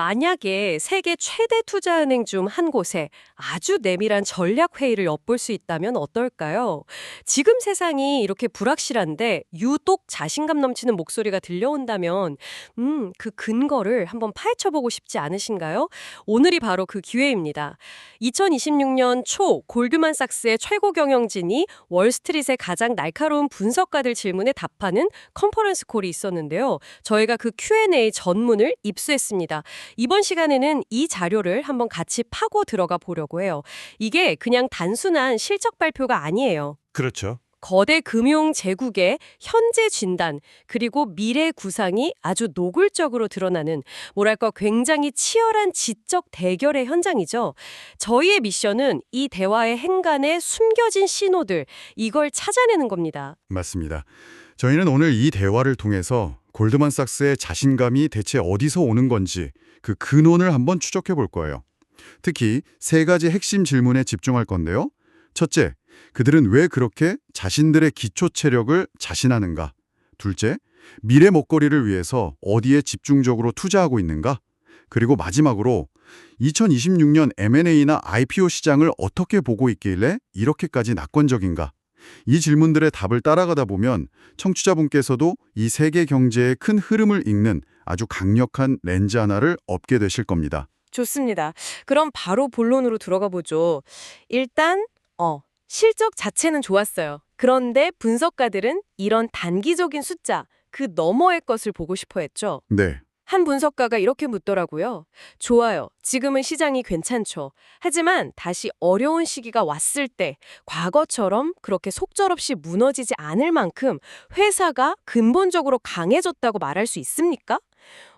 만약에 세계 최대 투자은행 중 한 곳에 아주 내밀한 전략 회의를 엿볼 수 있다면 어떨까요? 지금 세상이 이렇게 불확실한데 유독 자신감 넘치는 목소리가 들려온다면 그 근거를 한번 파헤쳐보고 싶지 않으신가요? 오늘이 바로 그 기회입니다. 2026년 초 골드만삭스의 최고 경영진이 월스트릿의 가장 날카로운 분석가들 질문에 답하는 컨퍼런스 콜이 있었는데요. 저희가 그 Q&A 전문을 입수했습니다. 이번 시간에는 이 자료를 한번 같이 파고 들어가 보려고 해요. 이게 그냥 단순한 실적 발표가 아니에요. 그렇죠. 거대 금융 제국의 현재 진단, 그리고 미래 구상이 아주 노골적으로 드러나는, 뭐랄까 굉장히 치열한 지적 대결의 현장이죠. 저희의 미션은 이 대화의 행간에 숨겨진 신호들, 이걸 찾아내는 겁니다. 맞습니다. 저희는 오늘 이 대화를 통해서 골드만삭스의 자신감이 대체 어디서 오는 건지 그 근원을 한번 추적해 볼 거예요. 특히 세 가지 핵심 질문에 집중할 건데요. 첫째, 그들은 왜 그렇게 자신들의 기초 체력을 자신하는가? 둘째, 미래 먹거리를 위해서 어디에 집중적으로 투자하고 있는가? 그리고 마지막으로 2026년 M&A나 IPO 시장을 어떻게 보고 있길래 이렇게까지 낙관적인가? 이 질문들의 답을 따라가다 보면 청취자분께서도 이 세계 경제의 큰 흐름을 읽는 아주 강력한 렌즈 하나를 얻게 되실 겁니다. 좋습니다. 그럼 바로 본론으로 들어가 보죠. 일단, 실적 자체는 좋았어요. 그런데 분석가들은 이런 단기적인 숫자, 그 너머의 것을 보고 싶어 했죠. 네, 한 분석가가 이렇게 묻더라고요. 좋아요. 지금은 시장이 괜찮죠. 하지만 다시 어려운 시기가 왔을 때 과거처럼 그렇게 속절없이 무너지지 않을 만큼 회사가 근본적으로 강해졌다고 말할 수 있습니까?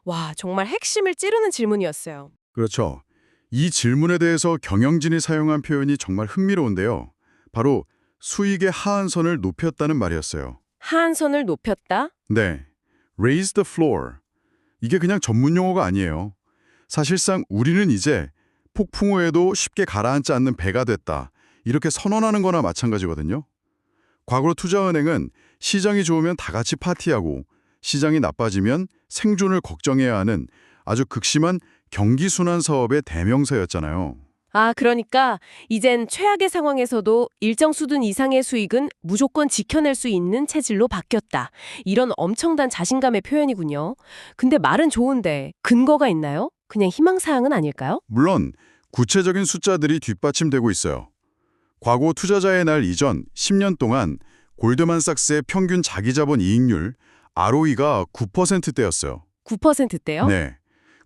와, 정말 핵심을 찌르는 질문이었어요. 그렇죠. 이 질문에 대해서 경영진이 사용한 표현이 정말 흥미로운데요. 바로 수익의 하한선을 높였다는 말이었어요. 하한선을 높였다? 네, raise the floor. 이게 그냥 전문 용어가 아니에요. 사실상 우리는 이제 폭풍 후에도 쉽게 가라앉지 않는 배가 됐다. 이렇게 선언하는 거나 마찬가지거든요. 과거로 투자은행은 시장이 좋으면 다 같이 파티하고 시장이 나빠지면 생존을 걱정해야 하는 아주 극심한 경기순환 사업의 대명사였잖아요. 아, 그러니까 이젠 최악의 상황에서도 일정 수준 이상의 수익은 무조건 지켜낼 수 있는 체질로 바뀌었다. 이런 엄청난 자신감의 표현이군요. 근데 말은 좋은데 근거가 있나요? 그냥 희망사항은 아닐까요? 물론 구체적인 숫자들이 뒷받침되고 있어요. 과거 투자자의 날 이전 10년 동안 골드만삭스의 평균 자기자본 이익률 ROE가 9%대였어요. 9%대요? 네.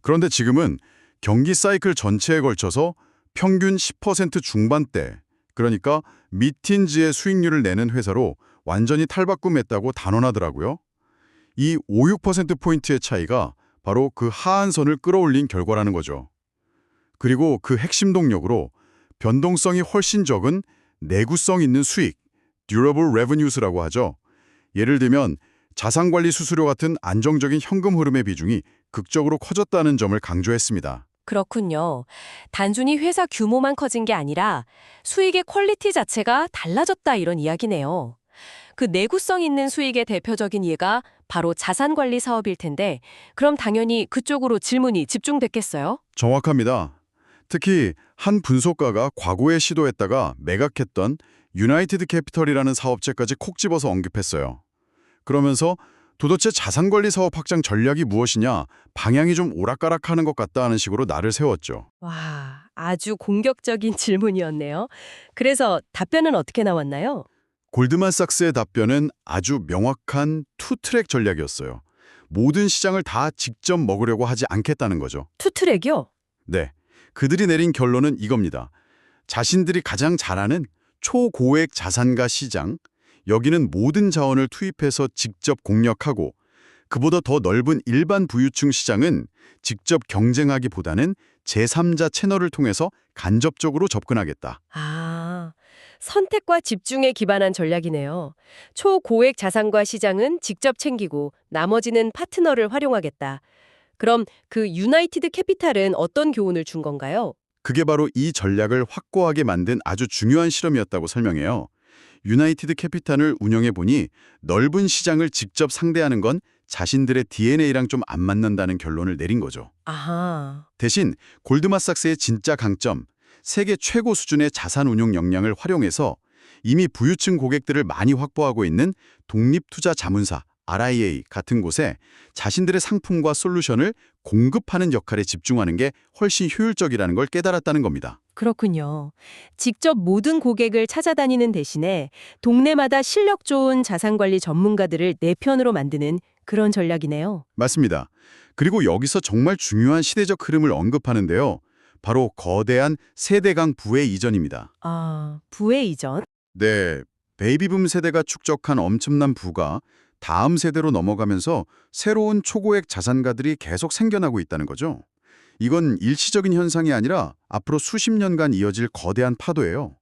그런데 지금은 경기 사이클 전체에 걸쳐서 평균 10% 중반대, 그러니까 미틴즈의 수익률을 내는 회사로 완전히 탈바꿈했다고 단언하더라고요. 이 5, 6%포인트의 차이가 바로 그 하한선을 끌어올린 결과라는 거죠. 그리고 그 핵심 동력으로 변동성이 훨씬 적은 내구성 있는 수익, durable revenues라고 하죠. 예를 들면 자산관리 수수료 같은 안정적인 현금 흐름의 비중이 극적으로 커졌다는 점을 강조했습니다. 그렇군요. 단순히 회사 규모만 커진 게 아니라 수익의 퀄리티 자체가 달라졌다 이런 이야기네요. 그 내구성 있는 수익의 대표적인 예가 바로 자산관리 사업일 텐데 그럼 당연히 그쪽으로 질문이 집중됐겠어요? 정확합니다. 특히 한 분석가가 과거에 시도했다가 매각했던 유나이티드 캐피털이라는 사업체까지 콕 집어서 언급했어요. 그러면서 도대체 자산관리 사업 확장 전략이 무엇이냐, 방향이 좀 오락가락하는 것 같다 하는 식으로 날을 세웠죠. 와, 아주 공격적인 질문이었네요. 그래서 답변은 어떻게 나왔나요? 골드만삭스의 답변은 아주 명확한 투트랙 전략이었어요. 모든 시장을 다 직접 먹으려고 하지 않겠다는 거죠. 투트랙이요? 네, 그들이 내린 결론은 이겁니다. 자신들이 가장 잘하는 초고액 자산가 시장, 여기는 모든 자원을 투입해서 직접 공략하고 그보다 더 넓은 일반 부유층 시장은 직접 경쟁하기보다는 제3자 채널을 통해서 간접적으로 접근하겠다. 아, 선택과 집중에 기반한 전략이네요. 초고액 자산과 시장은 직접 챙기고 나머지는 파트너를 활용하겠다. 그럼 그 유나이티드 캐피탈은 어떤 교훈을 준 건가요? 그게 바로 이 전략을 확고하게 만든 아주 중요한 실험이었다고 설명해요. 유나이티드 캐피탈을 운영해 보니 넓은 시장을 직접 상대하는 건 자신들의 DNA랑 좀 안 맞는다는 결론을 내린 거죠. 아하. 대신 골드만삭스의 진짜 강점, 세계 최고 수준의 자산 운용 역량을 활용해서 이미 부유층 고객들을 많이 확보하고 있는 독립투자 자문사 RIA 같은 곳에 자신들의 상품과 솔루션을 공급하는 역할에 집중하는 게 훨씬 효율적이라는 걸 깨달았다는 겁니다. 그렇군요. 직접 모든 고객을 찾아다니는 대신에 동네마다 실력 좋은 자산관리 전문가들을 내 편으로 만드는 그런 전략이네요. 맞습니다. 그리고 여기서 정말 중요한 시대적 흐름을 언급하는데요. 바로 거대한 세대강 부의 이전입니다. 아, 부의 이전? 네, 베이비붐 세대가 축적한 엄청난 부가 다음 세대로 넘어가면서 새로운 초고액 자산가들이 계속 생겨나고 있다는 거죠. 이건 일시적인 현상이 아니라 앞으로 수십 년간 이어질 거대한 파도예요.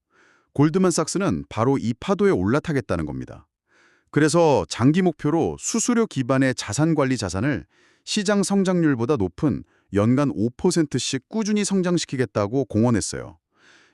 골드만삭스는 바로 이 파도에 올라타겠다는 겁니다. 그래서 장기 목표로 수수료 기반의 자산관리 자산을 시장 성장률보다 높은 연간 5%씩 꾸준히 성장시키겠다고 공언했어요.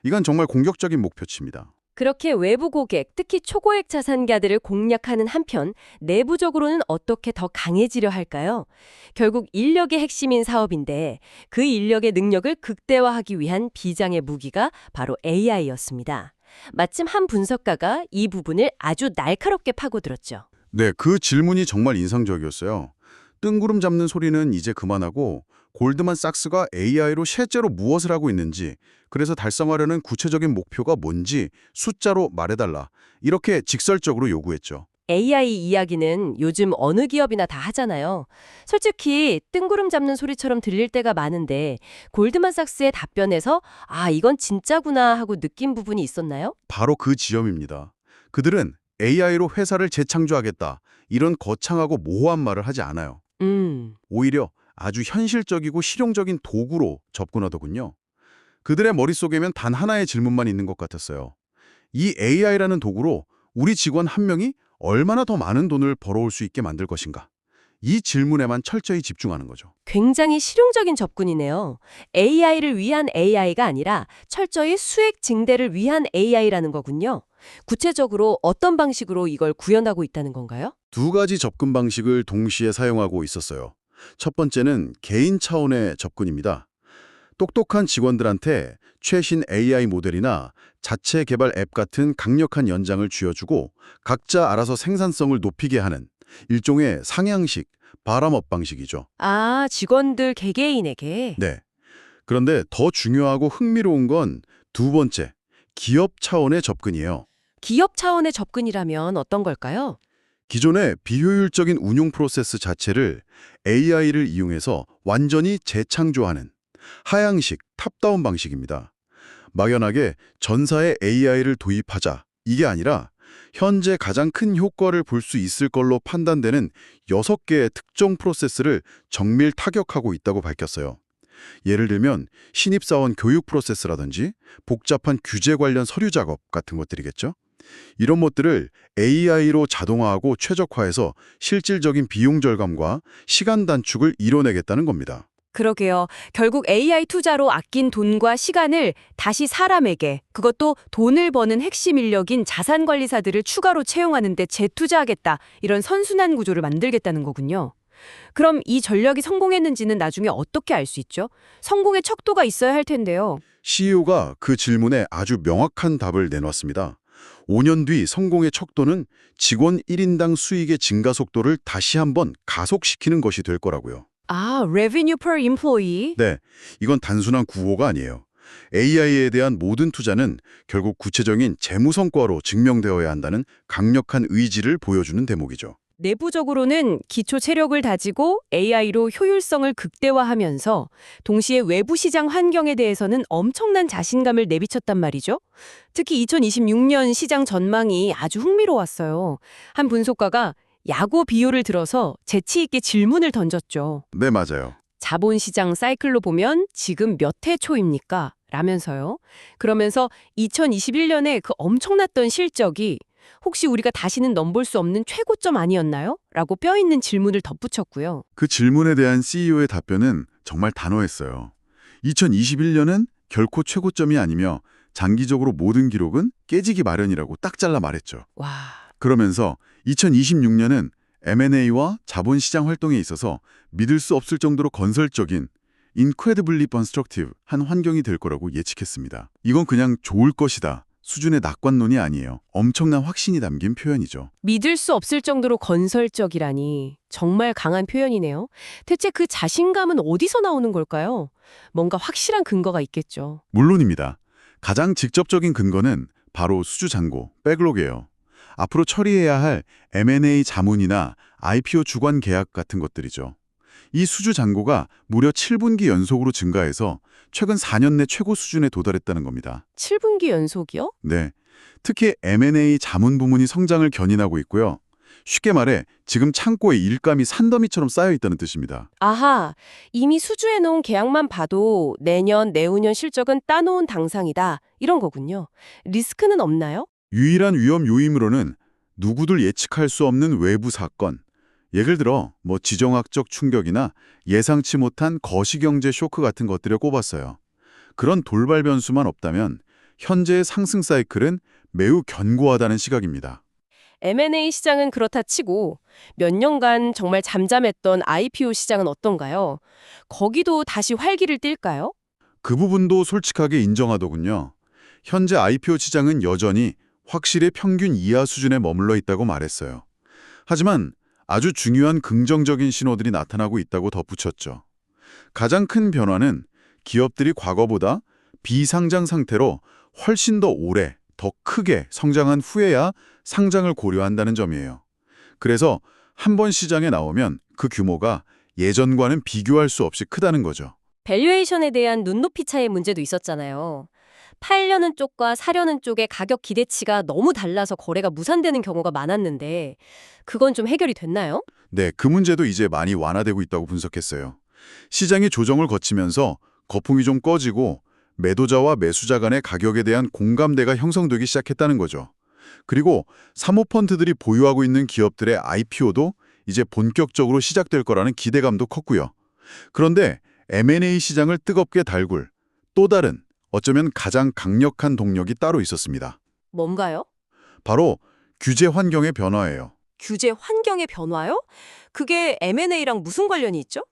이건 정말 공격적인 목표치입니다. 그렇게 외부 고객, 특히 초고액 자산가들을 공략하는 한편 내부적으로는 어떻게 더 강해지려 할까요? 결국 인력의 핵심인 사업인데 그 인력의 능력을 극대화하기 위한 비장의 무기가 바로 AI였습니다. 마침 한 분석가가 이 부분을 아주 날카롭게 파고들었죠. 네, 그 질문이 정말 인상적이었어요. 뜬구름 잡는 소리는 이제 그만하고 골드만삭스가 AI로 실제로 무엇을 하고 있는지, 그래서 달성하려는 구체적인 목표가 뭔지 숫자로 말해달라. 이렇게 직설적으로 요구했죠. AI 이야기는 요즘 어느 기업이나 다 하잖아요. 솔직히 뜬구름 잡는 소리처럼 들릴 때가 많은데 골드만삭스의 답변에서 아, 이건 진짜구나 하고 느낀 부분이 있었나요? 바로 그 지점입니다. 그들은 AI로 회사를 재창조하겠다. 이런 거창하고 모호한 말을 하지 않아요. 오히려 아주 현실적이고 실용적인 도구로 접근하더군요. 그들의 머릿속에면 단 하나의 질문만 있는 것 같았어요. 이 AI라는 도구로 우리 직원 한 명이 얼마나 더 많은 돈을 벌어올 수 있게 만들 것인가? 이 질문에만 철저히 집중하는 거죠. 굉장히 실용적인 접근이네요. AI를 위한 AI가 아니라 철저히 수익 증대를 위한 AI라는 거군요. 구체적으로 어떤 방식으로 이걸 구현하고 있다는 건가요? 두 가지 접근 방식을 동시에 사용하고 있었어요. 첫 번째는 개인 차원의 접근입니다. 똑똑한 직원들한테 최신 AI 모델이나 자체 개발 앱 같은 강력한 연장을 쥐어주고 각자 알아서 생산성을 높이게 하는 일종의 상향식, 바람업 방식이죠. 아, 직원들 개개인에게. 네. 그런데 더 중요하고 흥미로운 건 두 번째, 기업 차원의 접근이에요. 기업 차원의 접근이라면 어떤 걸까요? 기존의 비효율적인 운용 프로세스 자체를 AI를 이용해서 완전히 재창조하는 하향식, 탑다운 방식입니다. 막연하게 전사에 AI를 도입하자, 이게 아니라 현재 가장 큰 효과를 볼 수 있을 걸로 판단되는 6개의 특정 프로세스를 정밀 타격하고 있다고 밝혔어요. 예를 들면 신입사원 교육 프로세스라든지 복잡한 규제 관련 서류 작업 같은 것들이겠죠. 이런 것들을 AI로 자동화하고 최적화해서 실질적인 비용 절감과 시간 단축을 이뤄내겠다는 겁니다. 그러게요. 결국 AI 투자로 아낀 돈과 시간을 다시 사람에게, 그것도 돈을 버는 핵심 인력인 자산관리사들을 추가로 채용하는 데 재투자하겠다. 이런 선순환 구조를 만들겠다는 거군요. 그럼 이 전략이 성공했는지는 나중에 어떻게 알 수 있죠? 성공의 척도가 있어야 할 텐데요. CEO가 그 질문에 아주 명확한 답을 내놨습니다. 5년 뒤 성공의 척도는 직원 1인당 수익의 증가 속도를 다시 한번 가속시키는 것이 될 거라고요. 아, revenue per employee? 네, 이건 단순한 구호가 아니에요. AI에 대한 모든 투자는 결국 구체적인 재무 성과로 증명되어야 한다는 강력한 의지를 보여주는 대목이죠. 내부적으로는 기초 체력을 다지고 AI로 효율성을 극대화하면서 동시에 외부 시장 환경에 대해서는 엄청난 자신감을 내비쳤단 말이죠. 특히 2026년 시장 전망이 아주 흥미로웠어요. 한 분석가가 야구 비유를 들어서 재치 있게 질문을 던졌죠. 네, 맞아요. 자본시장 사이클로 보면 지금 몇 해 초입니까? 라면서요. 그러면서 2021년에 그 엄청났던 실적이 혹시 우리가 다시는 넘볼 수 없는 최고점 아니었나요? 라고 뼈있는 질문을 덧붙였고요. 그 질문에 대한 CEO의 답변은 정말 단호했어요. 2021년은 결코 최고점이 아니며 장기적으로 모든 기록은 깨지기 마련이라고 딱 잘라 말했죠. 와, 그러면서 2026년은 M&A와 자본시장 활동에 있어서 믿을 수 없을 정도로 건설적인 incredibly constructive 한 환경이 될 거라고 예측했습니다. 이건 그냥 좋을 것이다 수준의 낙관론이 아니에요. 엄청난 확신이 담긴 표현이죠. 믿을 수 없을 정도로 건설적이라니 정말 강한 표현이네요. 대체 그 자신감은 어디서 나오는 걸까요? 뭔가 확실한 근거가 있겠죠. 물론입니다. 가장 직접적인 근거는 바로 수주잔고, 백록이에요. 앞으로 처리해야 할 M&A 자문이나 IPO 주관 계약 같은 것들이죠. 이 수주잔고가 무려 7분기 연속으로 증가해서 최근 4년 내 최고 수준에 도달했다는 겁니다. 7분기 연속이요? 네, 특히 M&A 자문 부문이 성장을 견인하고 있고요. 쉽게 말해 지금 창고에 일감이 산더미처럼 쌓여 있다는 뜻입니다. 아하, 이미 수주해놓은 계약만 봐도 내년, 내후년 실적은 따놓은 당상이다. 이런 거군요. 리스크는 없나요? 유일한 위험 요인으로는 누구들 예측할 수 없는 외부 사건, 예를 들어 지정학적 충격이나 예상치 못한 거시경제 쇼크 같은 것들을 꼽았어요. 그런 돌발 변수만 없다면 현재의 상승 사이클은 매우 견고하다는 시각입니다. M&A 시장은 그렇다 치고 몇 년간 정말 잠잠했던 IPO 시장은 어떤가요? 거기도 다시 활기를 띨까요? 그 부분도 솔직하게 인정하더군요. 현재 IPO 시장은 여전히 확실히 평균 이하 수준에 머물러 있다고 말했어요. 하지만 아주 중요한 긍정적인 신호들이 나타나고 있다고 덧붙였죠. 가장 큰 변화는 기업들이 과거보다 비상장 상태로 훨씬 더 오래, 더 크게 성장한 후에야 상장을 고려한다는 점이에요. 그래서 한 번 시장에 나오면 그 규모가 예전과는 비교할 수 없이 크다는 거죠. 밸류에이션에 대한 눈높이 차이의 문제도 있었잖아요. 팔려는 쪽과 사려는 쪽의 가격 기대치가 너무 달라서 거래가 무산되는 경우가 많았는데 그건 좀 해결이 됐나요? 네, 그 문제도 이제 많이 완화되고 있다고 분석했어요. 시장이 조정을 거치면서 거품이 좀 꺼지고 매도자와 매수자 간의 가격에 대한 공감대가 형성되기 시작했다는 거죠. 그리고 사모펀드들이 보유하고 있는 기업들의 IPO도 이제 본격적으로 시작될 거라는 기대감도 컸고요. 그런데 M&A 시장을 뜨겁게 달굴 또 다른 어쩌면 가장 강력한 동력이 따로 있었습니다. 뭔가요? 바로 규제 환경의 변화예요. 규제 환경의 변화요? 그게 M&A랑 무슨 관련이 있죠?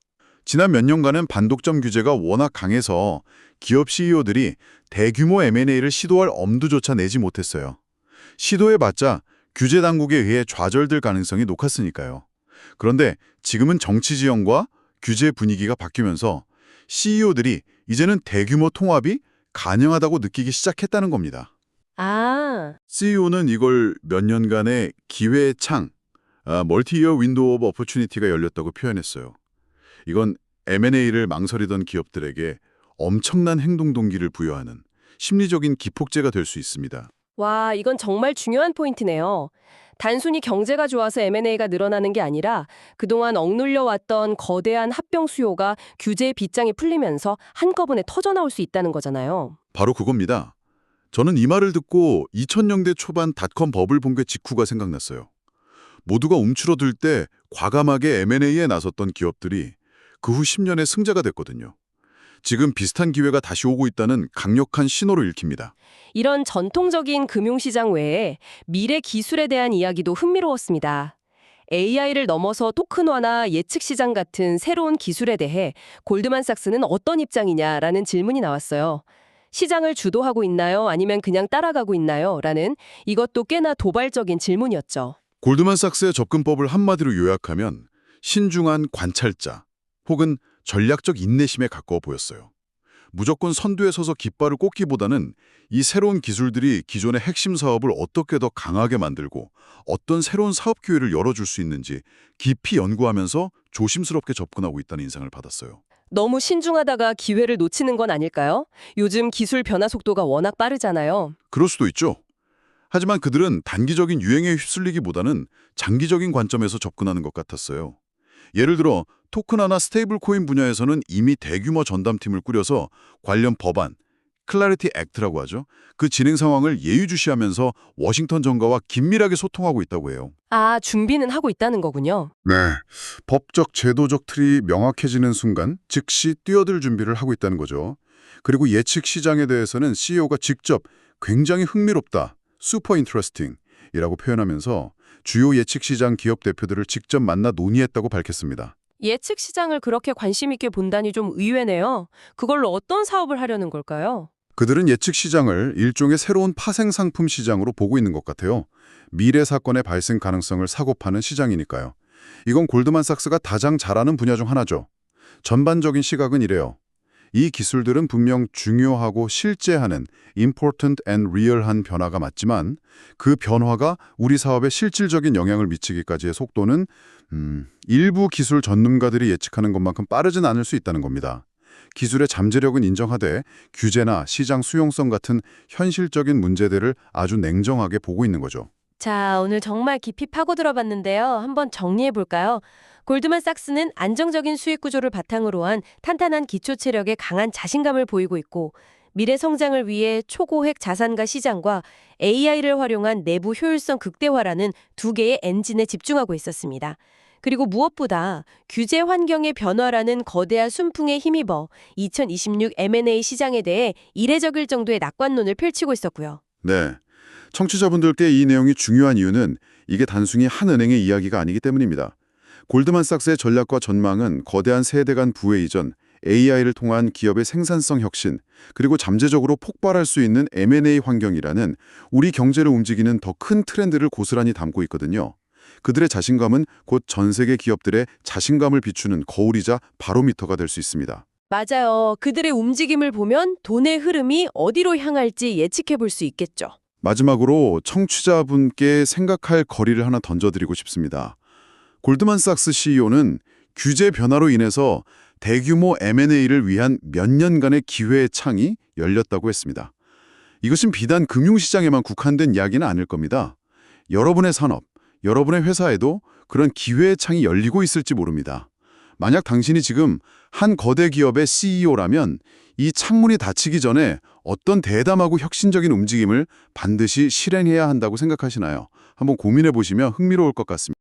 지난 몇 년간은 반독점 규제가 워낙 강해서 기업 CEO들이 대규모 M&A를 시도할 엄두조차 내지 못했어요. 시도해봤자 규제 당국에 의해 좌절될 가능성이 높았으니까요. 그런데 지금은 정치 지형과 규제 분위기가 바뀌면서 CEO들이 이제는 대규모 통합이 가능하다고 느끼기 시작했다는 겁니다. 아, CEO는 이걸 몇 년간의 기회의 창, 멀티-이어 윈도우 오브 오퍼추니티가 열렸다고 표현했어요. 이건 M&A를 망설이던 기업들에게 엄청난 행동 동기를 부여하는 심리적인 기폭제가 될 수 있습니다. 와, 이건 정말 중요한 포인트네요. 단순히 경제가 좋아서 M&A가 늘어나는 게 아니라 그동안 억눌려 왔던 거대한 합병 수요가 규제의 빗장이 풀리면서 한꺼번에 터져나올 수 있다는 거잖아요. 바로 그겁니다. 저는 이 말을 듣고 2000년대 초반 닷컴 버블 붕괴 직후가 생각났어요. 모두가 움츠러들 때 과감하게 M&A에 나섰던 기업들이 그 후 10년의 승자가 됐거든요. 지금 비슷한 기회가 다시 오고 있다는 강력한 신호를 읽힙니다. 이런 전통적인 금융시장 외에 미래 기술에 대한 이야기도 흥미로웠습니다. AI를 넘어서 토큰화나 예측시장 같은 새로운 기술에 대해 골드만삭스는 어떤 입장이냐라는 질문이 나왔어요. 시장을 주도하고 있나요? 아니면 그냥 따라가고 있나요? 라는 이것도 꽤나 도발적인 질문이었죠. 골드만삭스의 접근법을 한마디로 요약하면 신중한 관찰자 혹은 전략적 인내심에 가까워 보였어요. 무조건 선두에 서서 깃발을 꽂기보다는 이 새로운 기술들이 기존의 핵심 사업을 어떻게 더 강하게 만들고 어떤 새로운 사업 기회를 열어줄 수 있는지 깊이 연구하면서 조심스럽게 접근하고 있다는 인상을 받았어요. 너무 신중하다가 기회를 놓치는 건 아닐까요? 요즘 기술 변화 속도가 워낙 빠르잖아요. 그럴 수도 있죠. 하지만 그들은 단기적인 유행에 휩쓸리기보다는 장기적인 관점에서 접근하는 것 같았어요. 예를 들어 토큰화나 스테이블 코인 분야에서는 이미 대규모 전담팀을 꾸려서 관련 법안, 클래리티 액트라고 하죠. 그 진행 상황을 예의주시하면서 워싱턴 정가와 긴밀하게 소통하고 있다고 해요. 아, 준비는 하고 있다는 거군요. 네, 법적, 제도적 틀이 명확해지는 순간 즉시 뛰어들 준비를 하고 있다는 거죠. 그리고 예측 시장에 대해서는 CEO가 직접 굉장히 흥미롭다, 슈퍼 인트러스팅 이라고 표현하면서 주요 예측 시장 기업 대표들을 직접 만나 논의했다고 밝혔습니다. 예측 시장을 그렇게 관심 있게 본다니 좀 의외네요. 그걸로 어떤 사업을 하려는 걸까요? 그들은 예측 시장을 일종의 새로운 파생 상품 시장으로 보고 있는 것 같아요. 미래 사건의 발생 가능성을 사고 파는 시장이니까요. 이건 골드만삭스가 가장 잘하는 분야 중 하나죠. 전반적인 시각은 이래요. 이 기술들은 분명 중요하고 실제하는 important and real한 변화가 맞지만 그 변화가 우리 사업에 실질적인 영향을 미치기까지의 속도는 일부 기술 전문가들이 예측하는 것만큼 빠르진 않을 수 있다는 겁니다. 기술의 잠재력은 인정하되 규제나 시장 수용성 같은 현실적인 문제들을 아주 냉정하게 보고 있는 거죠. 자, 오늘 정말 깊이 파고 들어봤는데요. 한번 정리해 볼까요? 골드만삭스는 안정적인 수익 구조를 바탕으로 한 탄탄한 기초 체력에 강한 자신감을 보이고 있고 미래 성장을 위해 초고획 자산가 시장과 AI를 활용한 내부 효율성 극대화라는 두 개의 엔진에 집중하고 있었습니다. 그리고 무엇보다 규제 환경의 변화라는 거대한 순풍에 힘입어 2026 M&A 시장에 대해 이례적일 정도의 낙관론을 펼치고 있었고요. 네. 청취자분들께 이 내용이 중요한 이유는 이게 단순히 한 은행의 이야기가 아니기 때문입니다. 골드만삭스의 전략과 전망은 거대한 세대 간 부의 이전, AI를 통한 기업의 생산성 혁신, 그리고 잠재적으로 폭발할 수 있는 M&A 환경이라는 우리 경제를 움직이는 더 큰 트렌드를 고스란히 담고 있거든요. 그들의 자신감은 곧 전 세계 기업들의 자신감을 비추는 거울이자 바로미터가 될 수 있습니다. 맞아요. 그들의 움직임을 보면 돈의 흐름이 어디로 향할지 예측해 볼 수 있겠죠. 마지막으로 청취자분께 생각할 거리를 하나 던져드리고 싶습니다. 골드만삭스 CEO는 규제 변화로 인해서 대규모 M&A를 위한 몇 년간의 기회의 창이 열렸다고 했습니다. 이것은 비단 금융시장에만 국한된 이야기는 아닐 겁니다. 여러분의 산업, 여러분의 회사에도 그런 기회의 창이 열리고 있을지 모릅니다. 만약 당신이 지금 한 거대 기업의 CEO라면 이 창문이 닫히기 전에 어떤 대담하고 혁신적인 움직임을 반드시 실행해야 한다고 생각하시나요? 한번 고민해 보시면 흥미로울 것 같습니다.